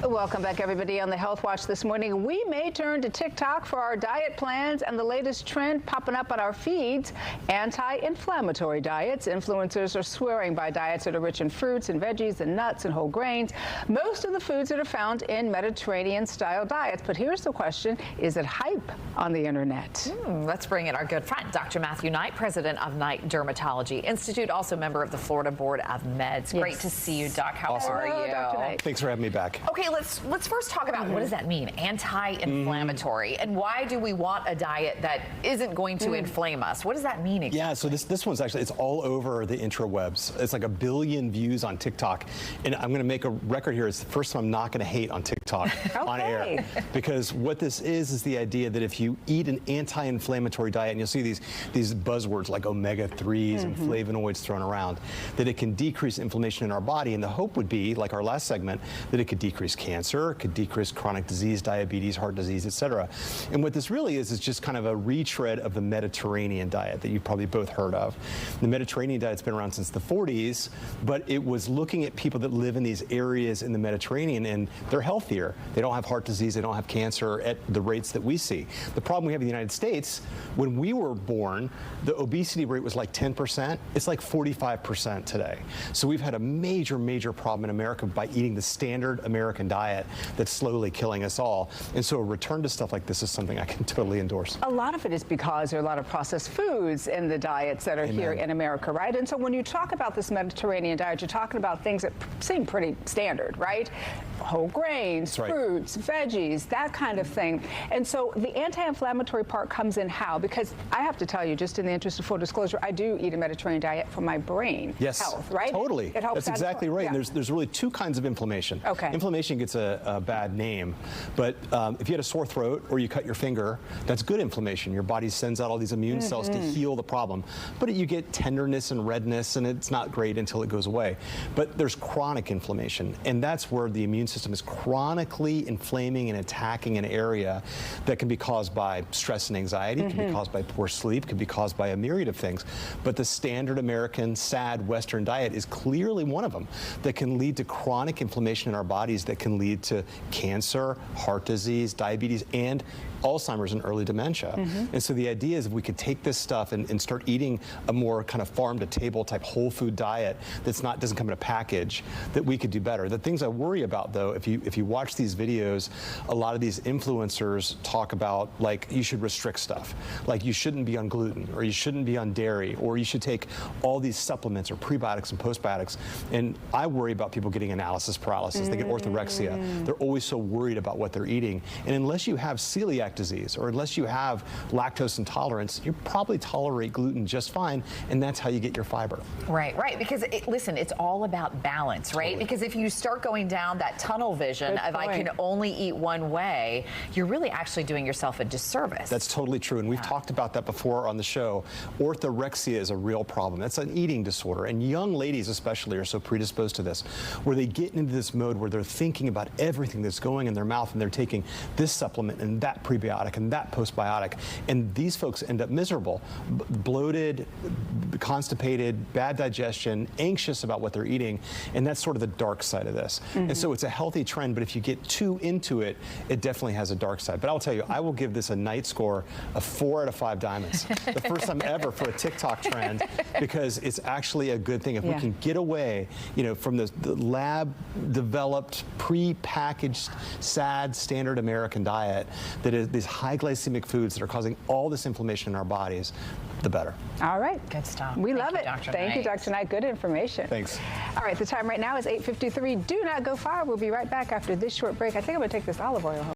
Welcome back, everybody, on the Health Watch this morning. We may turn to TikTok for our diet plans, and the latest trend popping up on our feeds, anti-inflammatory diets. Influencers are swearing by diets that are rich in fruits and veggies and nuts and whole grains, most of the foods that are found in Mediterranean-style diets. But here's the question, is it hype on the internet? Let's bring in our good friend, Dr. Matthew Knight, president of Knight Dermatology Institute, also member of the Florida Board of Meds. Yes. Great to see you, Doc. How are you? Dr. Knight. Thanks for having me back. Okay, let's first talk about what does that mean, anti-inflammatory, and why do we want a diet that isn't going to inflame us? What does that mean exactly? Yeah, so this one's actually, it's all over the intrawebs. It's like 1 billion views on TikTok, and I'm going to make a record here. It's the first time I'm not going to hate on TikTok on air, because what this is the idea that if you eat an anti-inflammatory diet, and you'll see these buzzwords like omega-3s and flavonoids thrown around, that it can decrease inflammation in our body, and the hope would be, like our last segment, that it could decrease cancer, it could decrease chronic disease, diabetes, heart disease, etc. And what this really is just kind of a retread of the Mediterranean diet that you've probably both heard of. The Mediterranean diet's been around since the 40s, but it was looking at people that live in these areas in the Mediterranean, and they're healthier. They don't have heart disease, they don't have cancer at the rates that we see. The problem we have in the United States, when we were born, the obesity rate was like 10%. It's like 45% today. So we've had a major, major problem in America by eating the standard American diet that's slowly killing us all. And so a return to stuff like this is something I can totally endorse. A lot of it is because there are a lot of processed foods in the diets that are here in America, right? And so when you talk about this Mediterranean diet, you're talking about things that seem pretty standard, right? Whole grains, fruits, veggies, that kind of thing. And so the anti-inflammatory part comes in how? Because I have to tell you, just in the interest of full disclosure, I do eat a Mediterranean diet for my brain health, right? Totally. It helps. That's exactly right. Yeah. And there's really two kinds of inflammation. Okay. Inflammation gets a bad name, but if you had a sore throat or you cut your finger, that's good inflammation. Your body sends out all these immune cells to heal the problem. But you get tenderness and redness, and it's not great until it goes away. But there's chronic inflammation, and that's where the immune system is chronically inflaming and attacking an area that can be caused by stress and anxiety, can be caused by poor sleep, can be caused by a myriad of things. But the standard American, sad Western diet is clearly one of them that can lead to chronic inflammation in our bodies that can lead to cancer, heart disease, diabetes, and Alzheimer's and early dementia. And so the idea is if we could take this stuff and start eating a more kind of farm-to-table type whole food diet that's doesn't come in a package, that we could do better. The things I worry about, though, if you watch these videos, a lot of these influencers talk about, like, you should restrict stuff. Like, you shouldn't be on gluten, or you shouldn't be on dairy, or you should take all these supplements or prebiotics and postbiotics. And I worry about people getting analysis paralysis. They get orthorexia. They're always so worried about what they're eating. And unless you have celiac disease, or unless you have lactose intolerance, you probably tolerate gluten just fine, and that's how you get your fiber. Right, because listen, it's all about balance, right? Totally. Because if you start going down that tunnel vision of I can only eat one way, you're really actually doing yourself a disservice. That's totally true, and we've talked about that before on the show. Orthorexia is a real problem. That's an eating disorder, and young ladies especially are so predisposed to this, where they get into this mode where they're thinking about everything that's going in their mouth, and they're taking this supplement and that prebiotic and that postbiotic, and these folks end up miserable, bloated, constipated, bad digestion, anxious about what they're eating, and that's sort of the dark side of this. And so it's a healthy trend, but if you get too into it, it definitely has a dark side. But I'll tell you, I will give this a Knight score of 4 out of 5 diamonds. The first time ever for a TikTok trend, because it's actually a good thing. If we can get away, from the lab-developed, pre-packaged, sad, standard American diet that is these high glycemic foods that are causing all this inflammation in our bodies, the better. All right. Good stuff. We love you, it. Dr. Thank Knight. you, Dr. Knight. Good information. Thanks. All right, the time right now is 8:53. Do not go far. We'll be right back after this short break. I think I'm going to take this olive oil home.